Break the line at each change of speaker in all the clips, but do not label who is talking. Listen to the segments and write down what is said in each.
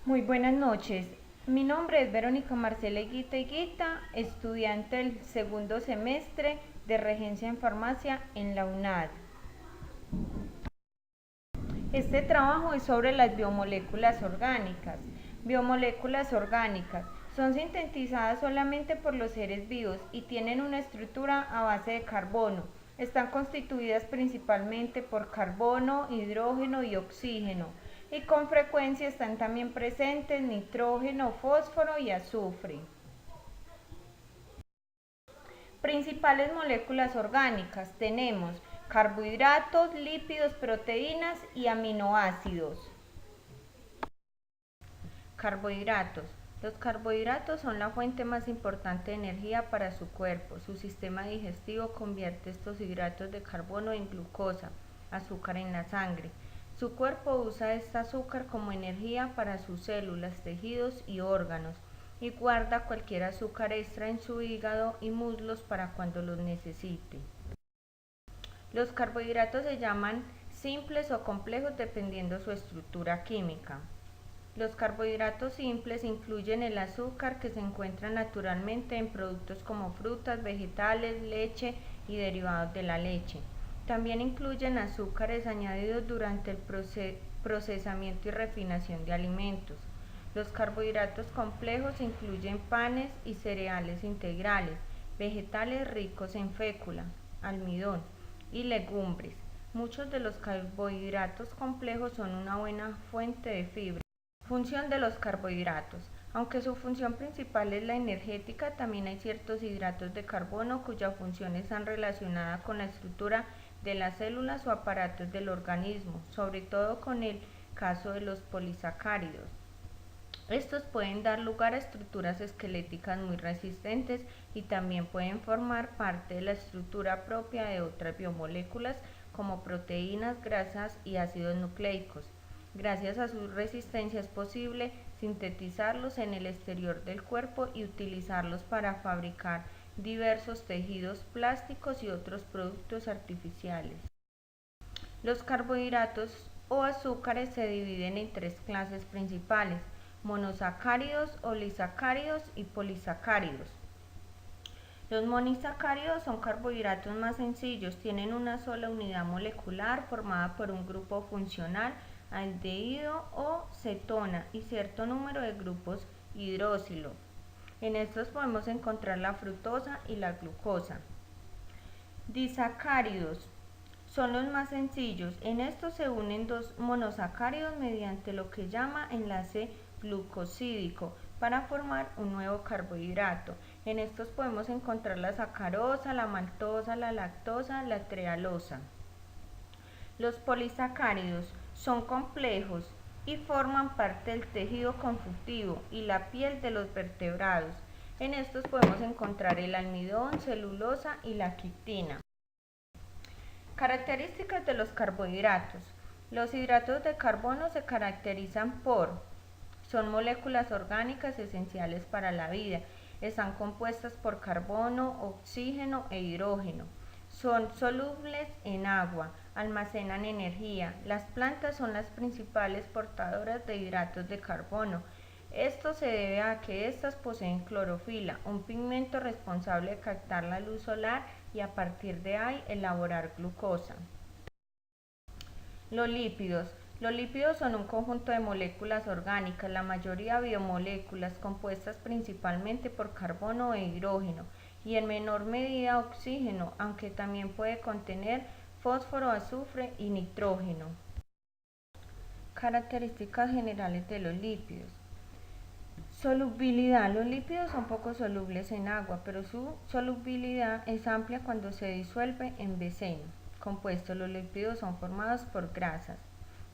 Muy buenas noches. Mi nombre es Verónica Marcela Higuita, estudiante del segundo semestre de Regencia en Farmacia en la UNAD. Este trabajo es sobre las biomoléculas orgánicas. Biomoléculas orgánicas son sintetizadas solamente por los seres vivos y tienen una estructura a base de carbono. Están constituidas principalmente por carbono, hidrógeno y oxígeno, y con frecuencia están también presentes nitrógeno, fósforo y azufre. Principales moléculas orgánicas tenemos carbohidratos, lípidos, proteínas y aminoácidos. Carbohidratos. Los carbohidratos son la fuente más importante de energía para su cuerpo. Su sistema digestivo convierte estos hidratos de carbono en glucosa, azúcar en la sangre. Su cuerpo usa este azúcar como energía para sus células, tejidos y órganos, y guarda cualquier azúcar extra en su hígado y muslos para cuando los necesite. Los carbohidratos se llaman simples o complejos dependiendo su estructura química. Los carbohidratos simples incluyen el azúcar que se encuentra naturalmente en productos como frutas, vegetales, leche y derivados de la leche. También incluyen azúcares añadidos durante el procesamiento y refinación de alimentos. Los carbohidratos complejos incluyen panes y cereales integrales, vegetales ricos en fécula, almidón y legumbres. Muchos de los carbohidratos complejos son una buena fuente de fibra. Función de los carbohidratos. Aunque su función principal es la energética, también hay ciertos hidratos de carbono cuya función está relacionada con la estructura de las células o aparatos del organismo, sobre todo con el caso de los polisacáridos. Estos pueden dar lugar a estructuras esqueléticas muy resistentes y también pueden formar parte de la estructura propia de otras biomoléculas como proteínas, grasas y ácidos nucleicos. Gracias a su resistencia es posible sintetizarlos en el exterior del cuerpo y utilizarlos para fabricar diversos tejidos plásticos y otros productos artificiales. Los carbohidratos o azúcares se dividen en tres clases principales: monosacáridos, oligosacáridos y polisacáridos. Los monosacáridos son carbohidratos más sencillos, tienen una sola unidad molecular formada por un grupo funcional, aldehído o cetona, y cierto número de grupos hidroxilo. En estos podemos encontrar la fructosa y la glucosa. Disacáridos son los más sencillos. En estos se unen dos monosacáridos mediante lo que llama enlace glucosídico para formar un nuevo carbohidrato. En estos podemos encontrar la sacarosa, la maltosa, la lactosa, la trealosa. Los polisacáridos son complejos y forman parte del tejido conjuntivo y la piel de los vertebrados. En estos podemos encontrar el almidón, celulosa y la quitina. Características de los carbohidratos. Los hidratos de carbono se caracterizan son moléculas orgánicas esenciales para la vida. Están compuestas por carbono, oxígeno e hidrógeno. Son solubles en agua, almacenan energía. Las plantas son las principales portadoras de hidratos de carbono. Esto se debe a que estas poseen clorofila, un pigmento responsable de captar la luz solar y a partir de ahí elaborar glucosa. Los lípidos. Los lípidos son un conjunto de moléculas orgánicas, la mayoría biomoléculas, compuestas principalmente por carbono e hidrógeno y en menor medida oxígeno, aunque también puede contener fósforo, azufre y nitrógeno. Características generales de los lípidos. Solubilidad. Los lípidos son poco solubles en agua, pero su solubilidad es amplia cuando se disuelve en beceno compuesto. Los lípidos son formados por grasas.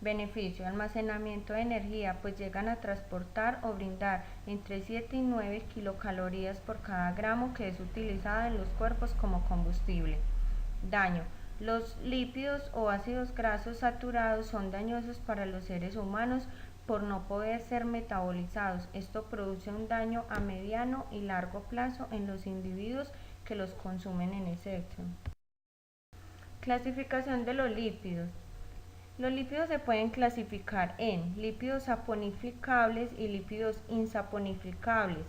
Beneficio: almacenamiento de energía, pues llegan a transportar o brindar entre 7 y 9 kilocalorías por cada gramo que es utilizada en los cuerpos como combustible. Daño: los lípidos o ácidos grasos saturados son dañosos para los seres humanos por no poder ser metabolizados. Esto produce un daño a mediano y largo plazo en los individuos que los consumen en exceso. Clasificación de los lípidos. Los lípidos se pueden clasificar en lípidos saponificables y lípidos insaponificables.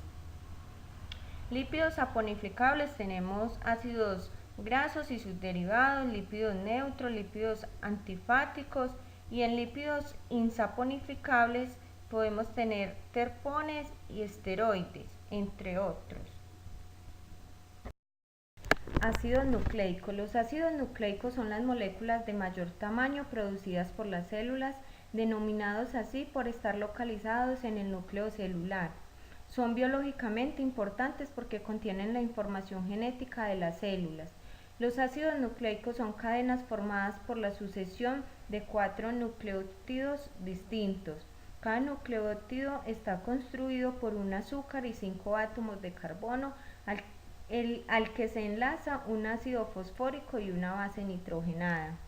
Lípidos saponificables tenemos ácidos grasos y sus derivados, lípidos neutros, lípidos antifáticos, y en lípidos insaponificables podemos tener terpones y esteroides, entre otros. Ácidos nucleicos. Los ácidos nucleicos son las moléculas de mayor tamaño producidas por las células, denominados así por estar localizados en el núcleo celular. Son biológicamente importantes porque contienen la información genética de las células. Los ácidos nucleicos son cadenas formadas por la sucesión de 4 nucleótidos distintos. Cada nucleótido está construido por un azúcar y 5 átomos de carbono al que se enlaza un ácido fosfórico y una base nitrogenada.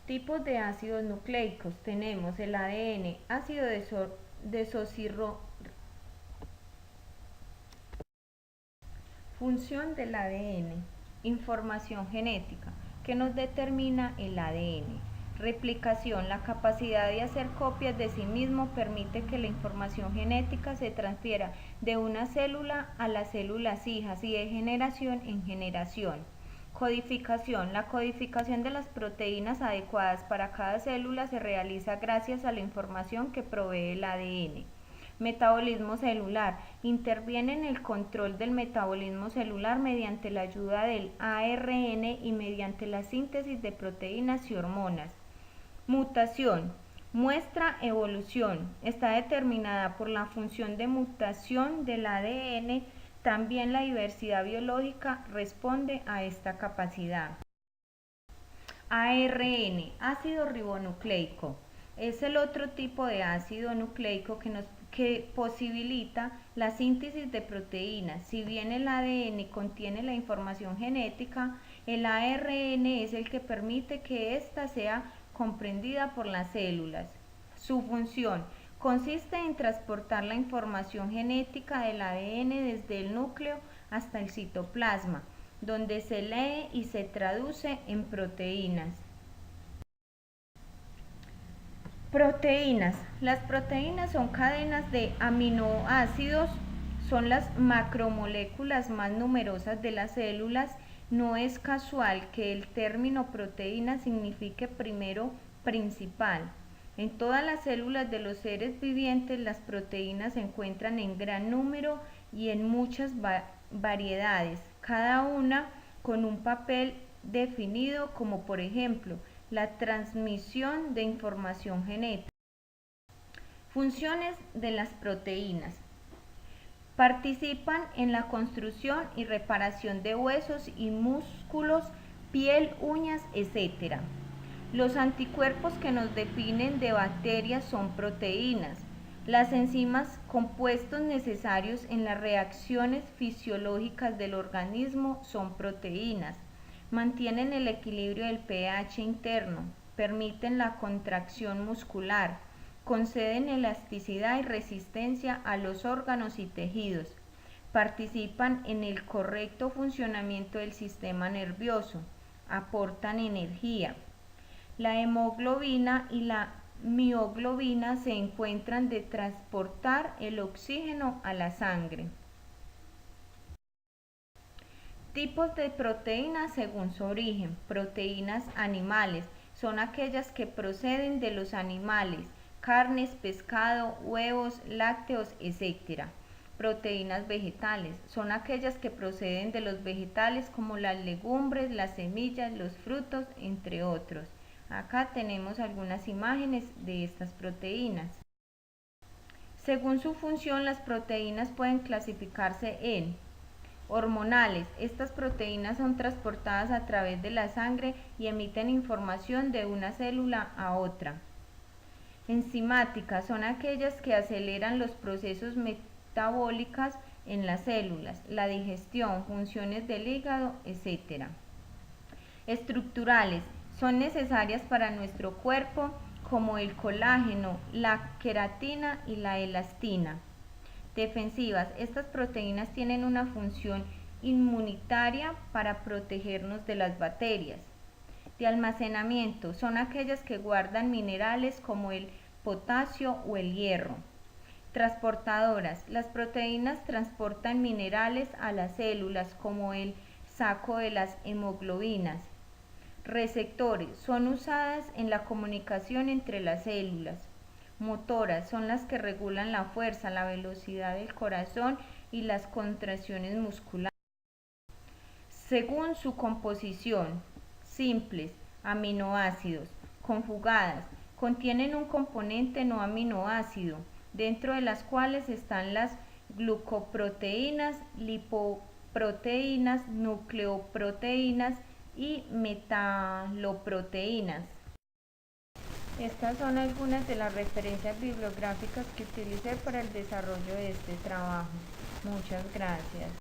Tipos de ácidos nucleicos. Tenemos el ADN, ácido desoxirribonucleico. Función del ADN. Información genética, que nos determina el ADN. Replicación. La capacidad de hacer copias de sí mismo permite que la información genética se transfiera de una célula a las células hijas y de generación en generación. Codificación. La codificación de las proteínas adecuadas para cada célula se realiza gracias a la información que provee el ADN. Metabolismo celular. Interviene en el control del metabolismo celular mediante la ayuda del ARN y mediante la síntesis de proteínas y hormonas. Mutación. Muestra evolución. Está determinada por la función de mutación del ADN. También la diversidad biológica responde a esta capacidad. ARN, ácido ribonucleico. Es el otro tipo de ácido nucleico que posibilita la síntesis de proteínas. Si bien el ADN contiene la información genética, el ARN es el que permite que ésta sea comprendida por las células. Su función consiste en transportar la información genética del ADN desde el núcleo hasta el citoplasma, donde se lee y se traduce en proteínas. Proteínas. Las proteínas son cadenas de aminoácidos, son las macromoléculas más numerosas de las células. No es casual que el término proteína signifique primero principal. En todas las células de los seres vivientes las proteínas se encuentran en gran número y en muchas variedades, cada una con un papel definido, como por ejemplo la transmisión de información genética. Funciones de las proteínas. Participan en la construcción y reparación de huesos y músculos, piel, uñas, etc. Los anticuerpos que nos definen de bacterias son proteínas. Las enzimas, compuestos necesarios en las reacciones fisiológicas del organismo, son proteínas. Mantienen el equilibrio del pH interno, permiten la contracción muscular, conceden elasticidad y resistencia a los órganos y tejidos, participan en el correcto funcionamiento del sistema nervioso, aportan energía. La hemoglobina y la mioglobina se encuentran de transportar el oxígeno a la sangre. Tipos de proteínas según su origen. Proteínas animales son aquellas que proceden de los animales, carnes, pescado, huevos, lácteos, etc. Proteínas vegetales son aquellas que proceden de los vegetales como las legumbres, las semillas, los frutos, entre otros. Acá tenemos algunas imágenes de estas proteínas. Según su función, las proteínas pueden clasificarse en hormonales. Estas proteínas son transportadas a través de la sangre y emiten información de una célula a otra. Enzimáticas son aquellas que aceleran los procesos metabólicos en las células, la digestión, funciones del hígado, etc. Estructurales son necesarias para nuestro cuerpo, como el colágeno, la queratina y la elastina. Defensivas. Estas proteínas tienen una función inmunitaria para protegernos de las bacterias. de almacenamiento son aquellas que guardan minerales como el potasio o el hierro. Transportadoras. Las proteínas transportan minerales a las células como el saco de las hemoglobinas. Receptores. Son usadas en la comunicación entre las células. Motoras. Son las que regulan la fuerza, la velocidad del corazón y las contracciones musculares. Según su composición: simples, aminoácidos; conjugadas, contienen un componente no aminoácido, dentro de las cuales están las glucoproteínas, lipoproteínas, nucleoproteínas y metaloproteínas. Estas son algunas de las referencias bibliográficas que utilicé para el desarrollo de este trabajo. Muchas gracias.